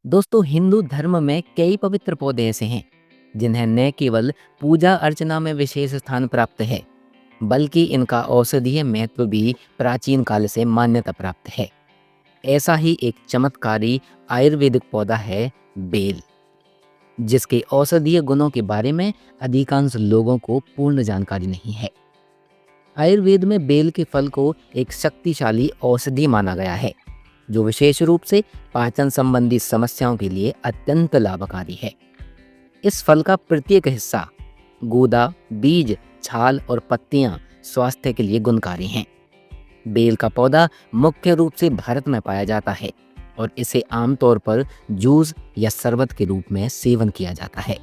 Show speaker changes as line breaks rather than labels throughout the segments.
दोस्तों, हिंदू धर्म में कई पवित्र पौधे ऐसे हैं जिन्हें न केवल पूजा अर्चना में विशेष स्थान प्राप्त है, बल्कि इनका औषधीय महत्व भी प्राचीन काल से मान्यता प्राप्त है। ऐसा ही एक चमत्कारी आयुर्वेदिक पौधा है बेल, जिसके औषधीय गुणों के बारे में अधिकांश लोगों को पूर्ण जानकारी नहीं है। आयुर्वेद में बेल के फल को एक शक्तिशाली औषधि माना गया है, जो विशेष रूप से पाचन संबंधी समस्याओं के लिए अत्यंत लाभकारी है। इस फल का प्रत्येक हिस्सा, गूदा, बीज, छाल और पत्तियां स्वास्थ्य के लिए गुणकारी हैं। बेल का पौधा मुख्य रूप से भारत में पाया जाता है और इसे आमतौर पर जूस या शरबत के रूप में सेवन किया जाता है।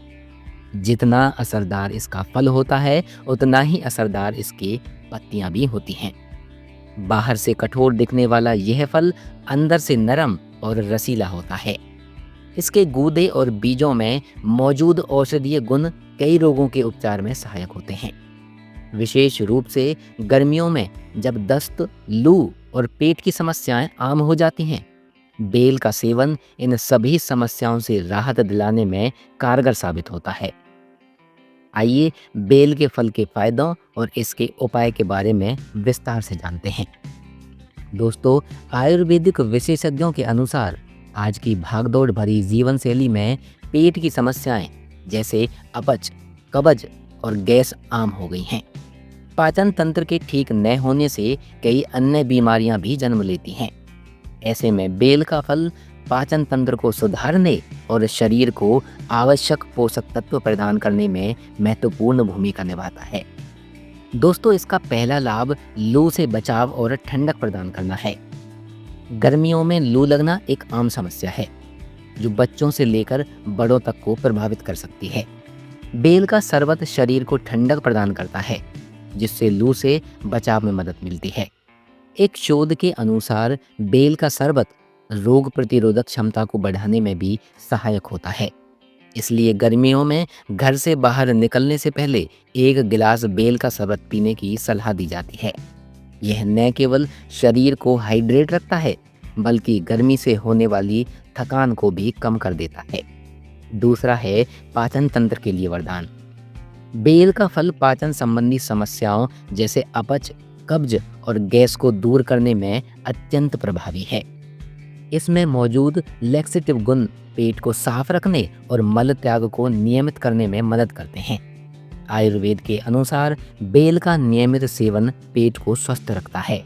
जितना असरदार इसका फल होता है, उतना ही असरदार इसकी पत्तियां भी होती हैं। बाहर से कठोर दिखने वाला यह फल अंदर से नरम और रसीला होता है। इसके गूदे और बीजों में मौजूद औषधीय गुण कई रोगों के उपचार में सहायक होते हैं। विशेष रूप से गर्मियों में जब दस्त, लू और पेट की समस्याएं आम हो जाती हैं, बेल का सेवन इन सभी समस्याओं से राहत दिलाने में कारगर साबित होता है। आइए बेल के फल के फायदों और इसके उपाय के बारे में विस्तार से जानते हैं। दोस्तों, आयुर्वेदिक विशेषज्ञों के अनुसार आज की भागदौड़ भरी जीवन शैली में पेट की समस्याएं जैसे अपच, कब्ज और गैस आम हो गई हैं। पाचन तंत्र के ठीक न होने से कई अन्य बीमारियां भी जन्म लेती हैं। ऐसे में बेल का फल पाचन तंत्र को सुधारने और शरीर को आवश्यक पोषक तत्व प्रदान करने में महत्वपूर्ण भूमिका निभाता है। दोस्तों, इसका पहला लाभ लू से बचाव और ठंडक प्रदान करना है। गर्मियों में लू लगना एक आम समस्या है, जो बच्चों से लेकर बड़ों तक को प्रभावित कर सकती है। बेल का शरबत शरीर को ठंडक प्रदान करता है, जिससे लू से बचाव में मदद मिलती है। एक शोध के अनुसार बेल का शरबत रोग प्रतिरोधक क्षमता को बढ़ाने में भी सहायक होता है। इसलिए गर्मियों में घर से बाहर निकलने से पहले एक गिलास बेल का शरबत पीने की सलाह दी जाती है। यह न केवल शरीर को हाइड्रेट रखता है, बल्कि गर्मी से होने वाली थकान को भी कम कर देता है। दूसरा है पाचन तंत्र के लिए वरदान। बेल का फल पाचन संबंधी समस्याओं जैसे अपच, कब्ज और गैस को दूर करने में अत्यंत प्रभावी है। इसमें मौजूद लैक्सेटिव गुण पेट को साफ रखने और मल त्याग को नियमित करने में मदद करते हैं। आयुर्वेद के अनुसार बेल का नियमित सेवन पेट को स्वस्थ रखता है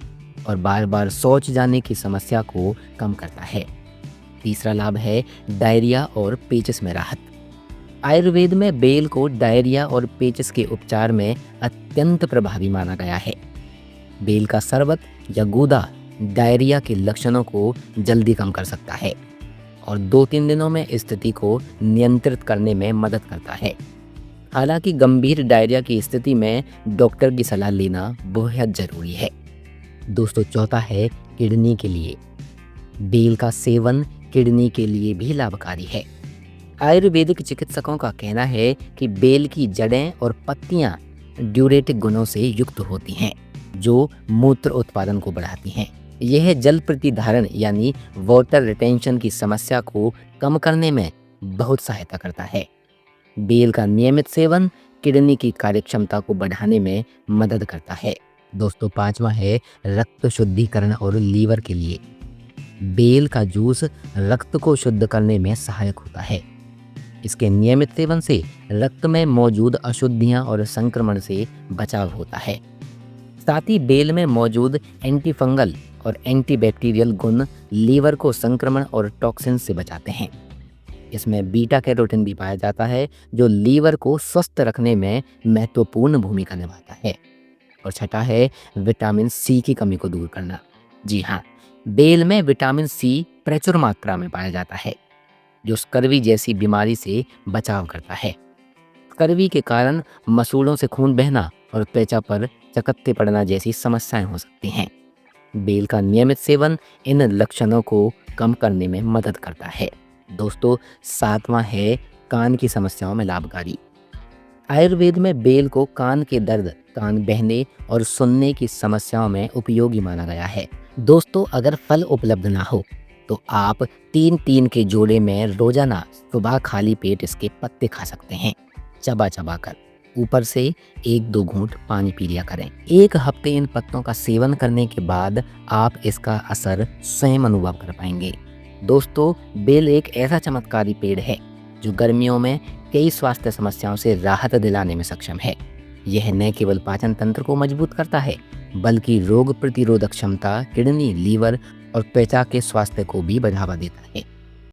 और बार बार शौच जाने की समस्या को कम करता है। तीसरा लाभ है डायरिया और पेचिस में राहत। आयुर्वेद में बेल को डायरिया और पेचिस के उपचार में अत्यंत प्रभावी माना गया है। बेल का शरबत या गूदा डायरिया के लक्षणों को जल्दी कम कर सकता है और 2-3 दिनों में स्थिति को नियंत्रित करने में मदद करता है। हालांकि गंभीर डायरिया की स्थिति में डॉक्टर की सलाह लेना बेहद जरूरी है। दोस्तों, चौथा है किडनी के लिए। बेल का सेवन किडनी के लिए भी लाभकारी है। आयुर्वेदिक चिकित्सकों का कहना है कि बेल की जड़ें और पत्तियां ड्यूरेटिक गुणों से युक्त होती हैं, जो मूत्र उत्पादन को बढ़ाती हैं। यह जल प्रतिधारण यानी वाटर रिटेंशन की समस्या को कम करने में बहुत सहायता करता है। बेल का नियमित सेवन किडनी की कार्यक्षमता को बढ़ाने में मदद करता है। दोस्तों, पांचवा है रक्त शुद्धिकरण और लीवर के लिए। बेल का जूस रक्त को शुद्ध करने में सहायक होता है। इसके नियमित सेवन से रक्त में मौजूद अशुद्धियां और संक्रमण से बचाव होता है। साथ ही बेल में मौजूद एंटी फंगल और एंटीबैक्टीरियल गुण लीवर को संक्रमण और टॉक्सिन से बचाते हैं। इसमें बीटा कैरोटीन भी पाया जाता है, जो लीवर को स्वस्थ रखने में महत्वपूर्ण भूमिका निभाता है। और छठा है विटामिन सी की कमी को दूर करना। जी हाँ, बेल में विटामिन सी प्रचुर मात्रा में पाया जाता है, जो स्कर्वी जैसी बीमारी से बचाव करता है। स्कर्वी के कारण मसूड़ों से खून बहना और त्वचा पर चकत्ते पड़ना जैसी समस्याएं हो सकती हैं। बेल का नियमित सेवन इन लक्षणों को कम करने में मदद करता है। दोस्तों, सातवां है कान की समस्याओं में लाभकारी। आयुर्वेद में बेल को कान के दर्द, कान बहने और सुनने की समस्याओं में उपयोगी माना गया है। दोस्तों, अगर फल उपलब्ध ना हो तो आप 3-3 के जोड़े में रोजाना सुबह खाली पेट इसके पत्ते खा सकते हैं, चबा चबा कर। ऊपर से 1-2 घूंट पानी पी लिया करें। 1 हफ्ते इन पत्तों का सेवन करने के बाद आप इसका असर स्वयं अनुभव कर पाएंगे। दोस्तों, बेल एक ऐसा चमत्कारी पेड़ है जो गर्मियों में कई स्वास्थ्य समस्याओं से राहत दिलाने में सक्षम है। यह न केवल पाचन तंत्र को मजबूत करता है, बल्कि रोग प्रतिरोधक क्षमता, किडनी, लीवर और त्वचा के स्वास्थ्य को भी बढ़ावा देता है।